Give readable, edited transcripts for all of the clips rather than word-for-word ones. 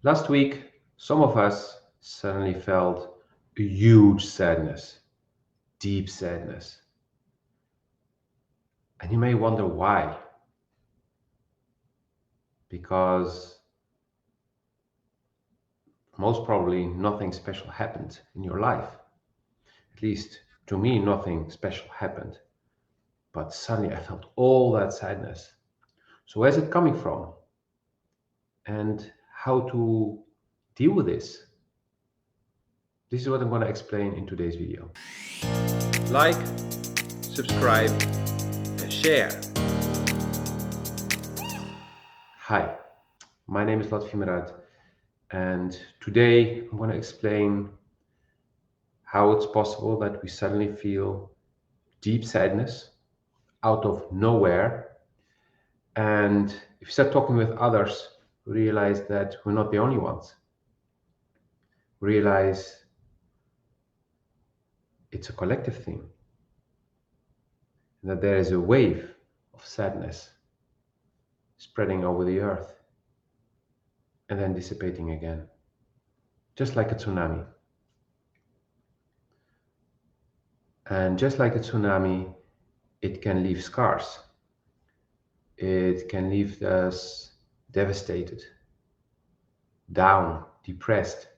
Last week, some of us suddenly felt a huge sadness, deep sadness. And you may wonder why. Because most probably nothing special happened in your life. At least to me, nothing special happened. But suddenly I felt all that sadness. So, where's it coming from? And how to deal with this? This is what I'm going to explain in today's video. Like, subscribe, and share. Hi, my name is Latvimerad, and today I'm going to explain how it's possible that we suddenly feel deep sadness out of nowhere. And if you start talking with others, realize that we're not the only ones. Realize it's a collective thing, and that there is a wave of sadness spreading over the earth and then dissipating again, just like a tsunami. And just like a tsunami, it can leave scars. It can leave us devastated, down, depressed.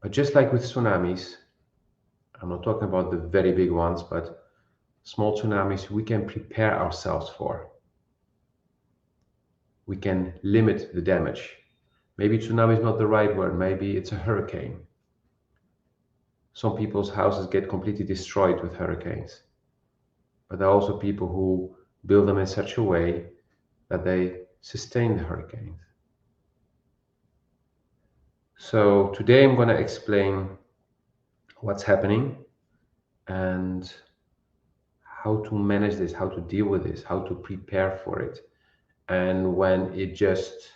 But just like with tsunamis, I'm not talking about the very big ones, but small tsunamis we can prepare ourselves for. We can limit the damage. Maybe tsunami is not the right word, maybe it's a hurricane. Some people's houses get completely destroyed with hurricanes, but there are also people who build them in such a way that they sustain the hurricanes. So today I'm going to explain what's happening and how to manage this, how to deal with this, how to prepare for it. And when it just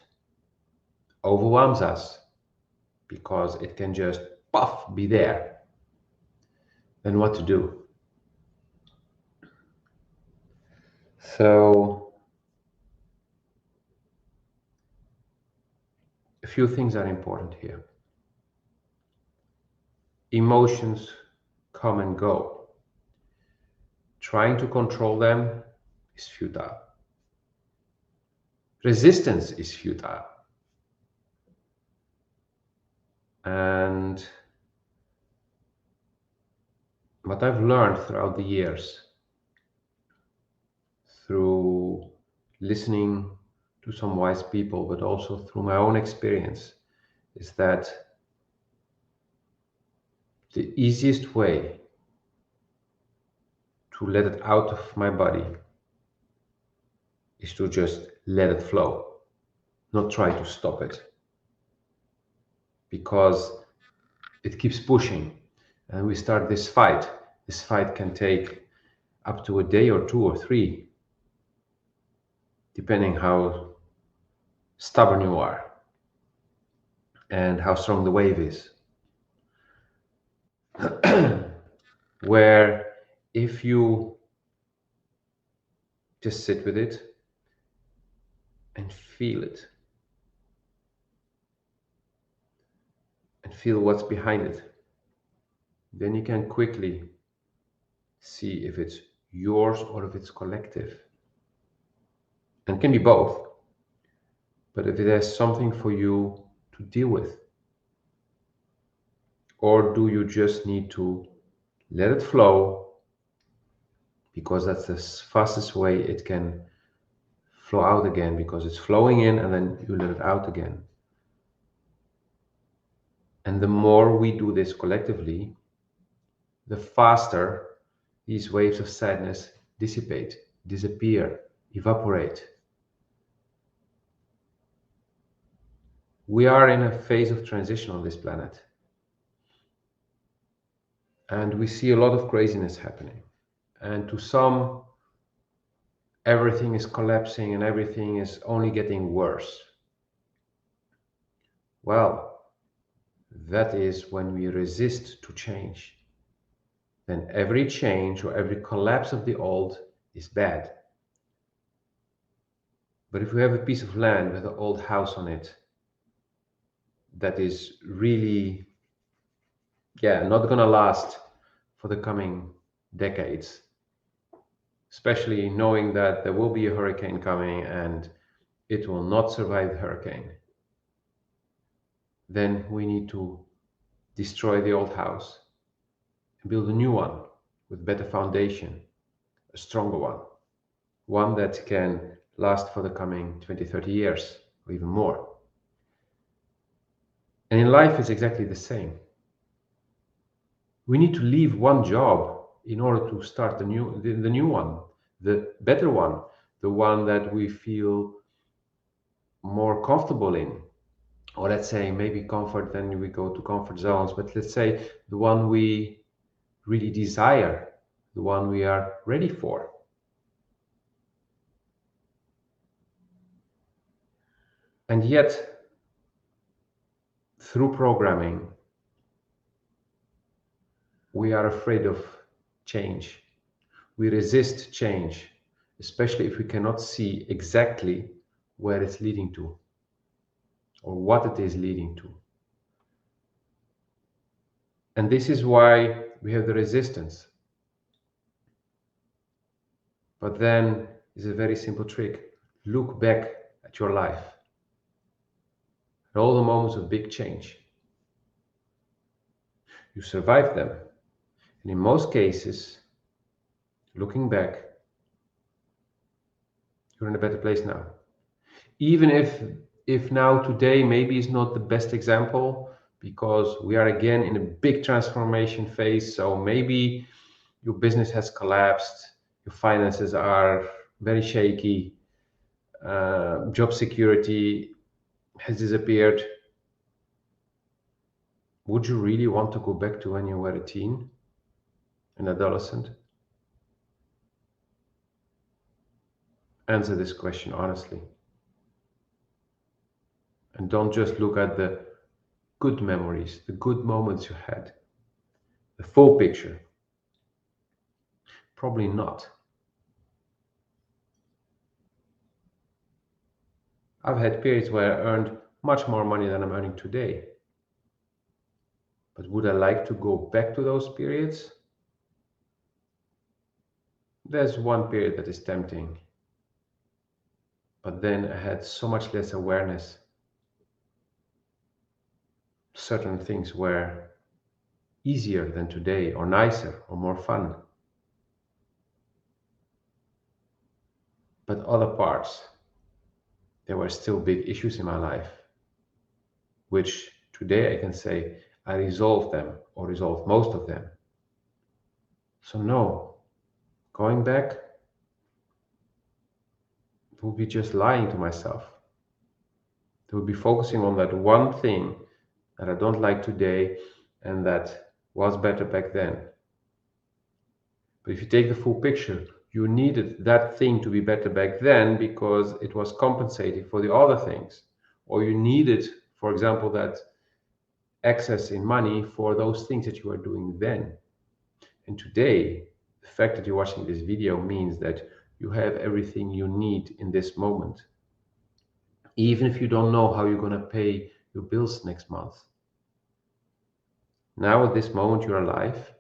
overwhelms us, because it can just puff be there, then what to do? So a few things are important here. Emotions come and go. Trying to control them is futile. Resistance is futile. And what I've learned throughout the years, through listening to some wise people, but also through my own experience, is that the easiest way to let it out of my body is to just let it flow, not try to stop it, because it keeps pushing and we start this fight. This fight can take up to a day or two or three, depending how stubborn you are and how strong the wave is. Where if you just sit with it and feel it and feel what's behind it, then you can quickly see if it's yours or if it's collective. And it can be both. But if it has something for you to deal with, or do you just need to let it flow because that's the fastest way it can flow out again, because it's flowing in and then you let it out again. And the more we do this collectively, the faster these waves of sadness dissipate, disappear, evaporate. We are in a phase of transition on this planet, and we see a lot of craziness happening. And to some, everything is collapsing and everything is only getting worse. Well, that is when we resist to change. Then every change or every collapse of the old is bad. But if you have a piece of land with an old house on it that is really, yeah, not gonna last for the coming decades, especially knowing that there will be a hurricane coming and it will not survive the hurricane, then we need to destroy the old house and build a new one with better foundation, a stronger one that can last for the coming 20, 30 years or even more. And in life, it's exactly the same. We need to leave one job in order to start the new one, the better one, the one that we feel more comfortable in. Or let's say maybe comfort, then we go to comfort zones, but let's say the one we really desire, the one we are ready for. And yet, through programming, we are afraid of change. We resist change, especially if we cannot see exactly where it's leading to or what it is leading to. And this is why we have the resistance. But then is a very simple trick. Look back at your life, at all the moments of big change. You survived them. And in most cases, looking back, you're in a better place now. Even if now today maybe is not the best example because we are again in a big transformation phase. So maybe your business has collapsed, your finances are very shaky, job security has disappeared. Would you really want to go back to when you were a teen, an adolescent? Answer this question honestly. And don't just look at the good memories, the good moments you had, the full picture. Probably not. I've had periods where I earned much more money than I'm earning today. But would I like to go back to those periods? There's one period that is tempting, but then I had so much less awareness. Certain things were easier than today, or nicer, or more fun. But other parts, there were still big issues in my life, which today I can say I resolved them, or resolved most of them. So, no, going back would be just lying to myself. It would be focusing on that one thing that I don't like today and that was better back then. But if you take the full picture, you needed that thing to be better back then because it was compensating for the other things. Or you needed, for example, that excess in money for those things that you are doing then. And today, the fact that you're watching this video means that you have everything you need in this moment. Even if you don't know how you're going to pay your bills next month. Now, at this moment, you're alive.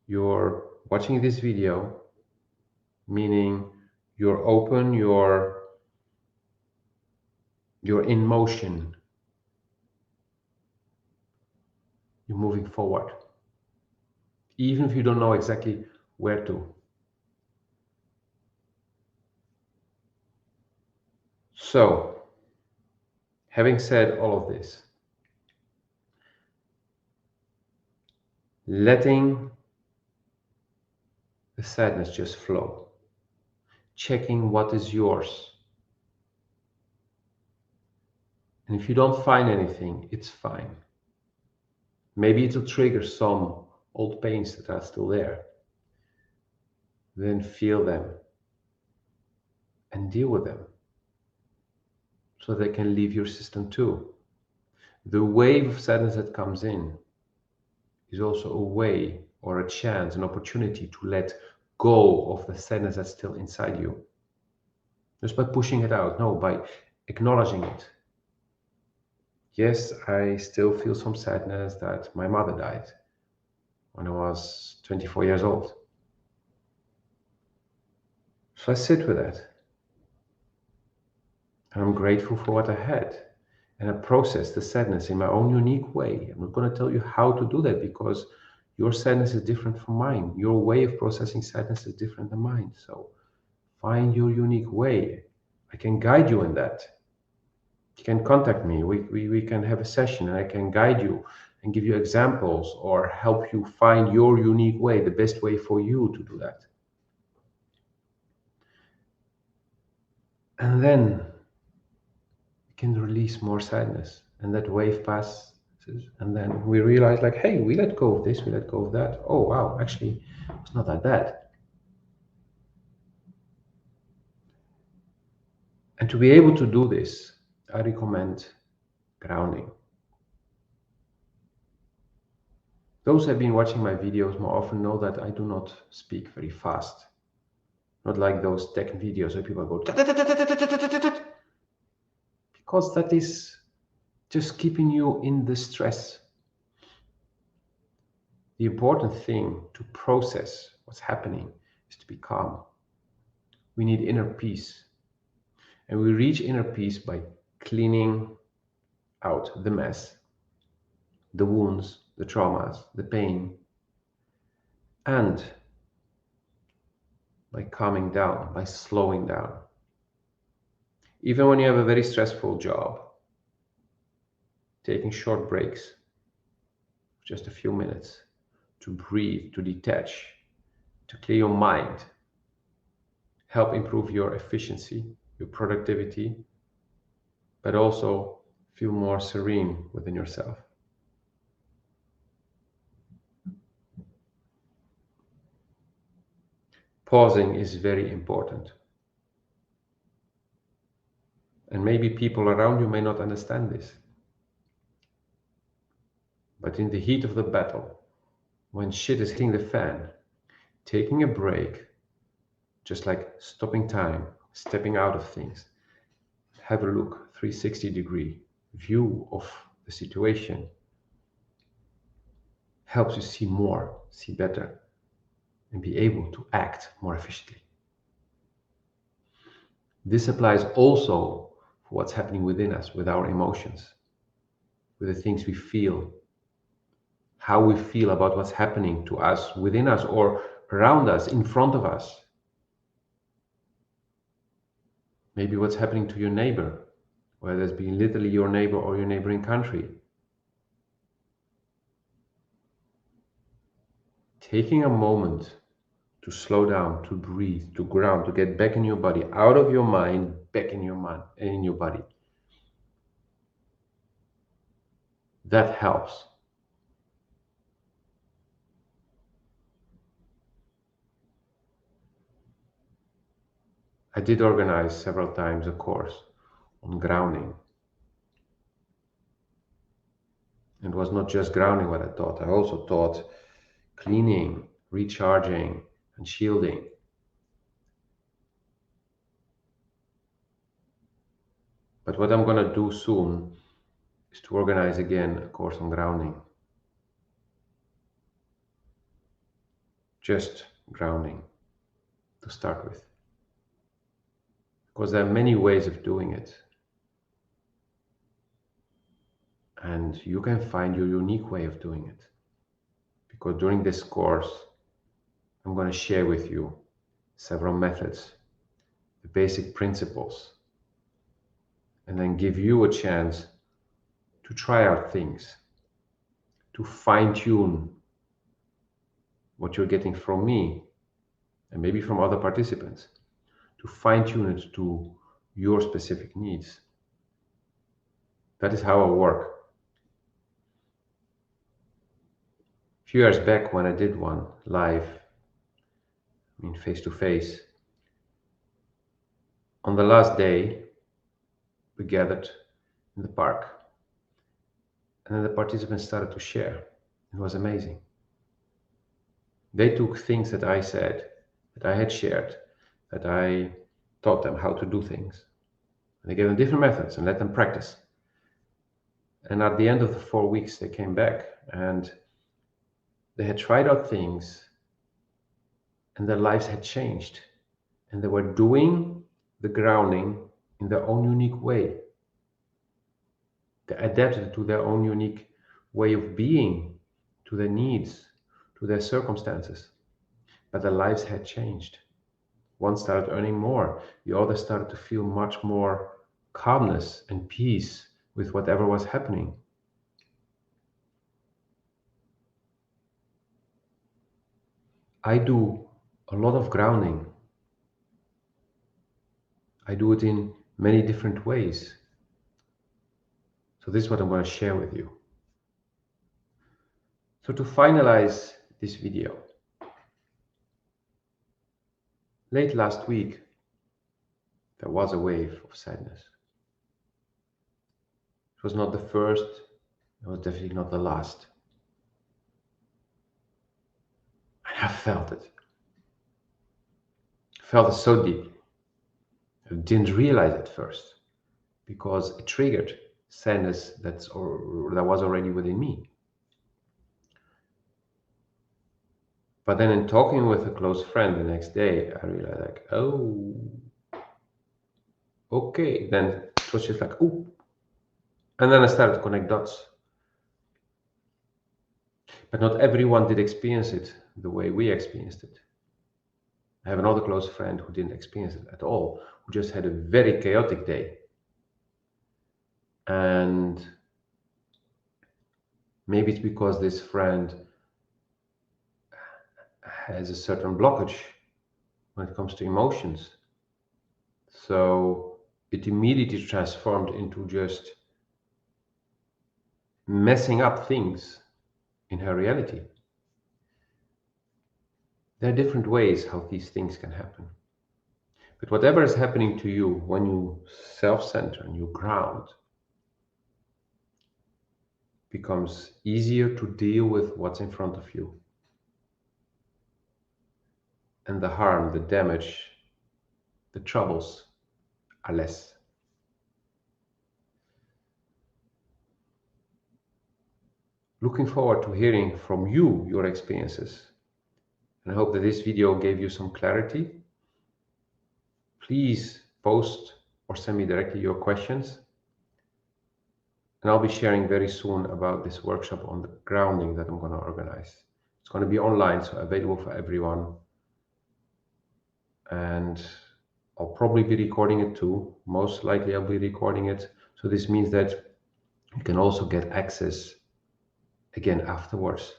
You're watching this video, meaning you're open, you're in motion, you're moving forward, even if you don't know exactly where to. So, having said all of this, letting the sadness just flow, checking what is yours. And if you don't find anything, it's fine. Maybe it'll trigger some old pains that are still there. Then feel them and deal with them so they can leave your system too. The wave of sadness that comes in is also a way or a chance, an opportunity to let go of the sadness that's still inside you. just by pushing it out. No, by acknowledging it. Yes, I still feel some sadness that my mother died when I was 24 years old. So I sit with that, and I'm grateful for what I had. And I process the sadness in my own unique way. I'm not going to tell you how to do that because your sadness is different from mine. Your way of processing sadness is different than mine. So find your unique way. I can guide you in that. You can contact me. We can have a session and I can guide you and give you examples or help you find your unique way, the best way for you to do that. And then we can release more sadness and that wave passes. And then we realize, like, hey, we let go of this, we let go of that. Oh, wow, actually, it's not that bad. And to be able to do this, I recommend grounding. Those who have been watching my videos more often know that I do not speak very fast. Not like those tech videos where people go, because that is just keeping you in the stress. The important thing to process what's happening is to be calm. We need inner peace. And we reach inner peace by cleaning out the mess, the wounds, the traumas, the pain, and by calming down, by slowing down. Even when you have a very stressful job, taking short breaks, just a few minutes, to breathe, to detach, to clear your mind, help improve your efficiency, your productivity, but also feel more serene within yourself. Pausing is very important. And maybe people around you may not understand this. But in the heat of the battle, when shit is hitting the fan, taking a break, just like stopping time, stepping out of things, have a look, 360-degree view of the situation, helps you see more, see better, and be able to act more efficiently. This applies also for what's happening within us, with our emotions, with the things we feel, how we feel about what's happening to us, within us, or around us, in front of us. Maybe what's happening to your neighbor, whether it's being literally your neighbor or your neighboring country. Taking a moment to slow down, to breathe, to ground, to get back in your body, out of your mind, back in your mind, in your body. That helps. I did organize several times a course on grounding. And it was not just grounding what I taught. I also taught cleaning, recharging, and shielding. But what I'm going to do soon is to organize again a course on grounding. Just grounding to start with. Because there are many ways of doing it. And you can find your unique way of doing it. Because during this course, I'm going to share with you several methods, the basic principles, and then give you a chance to try out things, to fine tune what you're getting from me and maybe from other participants, to fine tune it to your specific needs. That is how I work. A few years back when I did one live, face to face, on the last day, we gathered in the park and then the participants started to share. It was amazing. They took things that I said, that I had shared, that I taught them how to do things. And they gave them different methods and let them practice. And at the end of the 4 weeks, they came back and they had tried out things and their lives had changed. And they were doing the grounding in their own unique way. They adapted to their own unique way of being, to their needs, to their circumstances. But their lives had changed. One started earning more, the other started to feel much more calmness and peace with whatever was happening. I do a lot of grounding. I do it in many different ways. So this is what I'm going to share with you. So to finalize this video, late last week, there was a wave of sadness. It was not the first, it was definitely not the last. And I felt it. I felt it so deeply. I didn't realize it first because it triggered sadness that was already within me. But then in talking with a close friend the next day, I realized like, oh, okay. Then it was just like, oh. And then I started to connect dots. But not everyone did experience it the way we experienced it. I have another close friend who didn't experience it at all, who just had a very chaotic day. And maybe it's because this friend has a certain blockage when it comes to emotions. So it immediately transformed into just messing up things in her reality. There are different ways how these things can happen. But whatever is happening to you when you self-center and you ground, becomes easier to deal with what's in front of you. And the harm, the damage, the troubles are less. Looking forward to hearing from you your experiences. And I hope that this video gave you some clarity. Please post or send me directly your questions. And I'll be sharing very soon about this workshop on the grounding that I'm going to organize. It's going to be online, so available for everyone. And I'll probably be recording it too. Most likely I'll be recording it. So this means that you can also get access again afterwards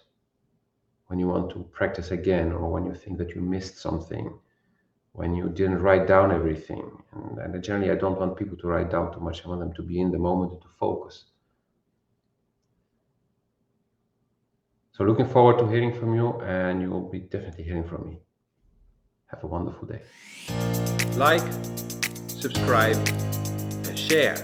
when you want to practice again, or when you think that you missed something, when you didn't write down everything. And generally, I don't want people to write down too much. I want them to be in the moment and to focus. So looking forward to hearing from you, and you will be definitely hearing from me. Have a wonderful day. Like, subscribe, and share.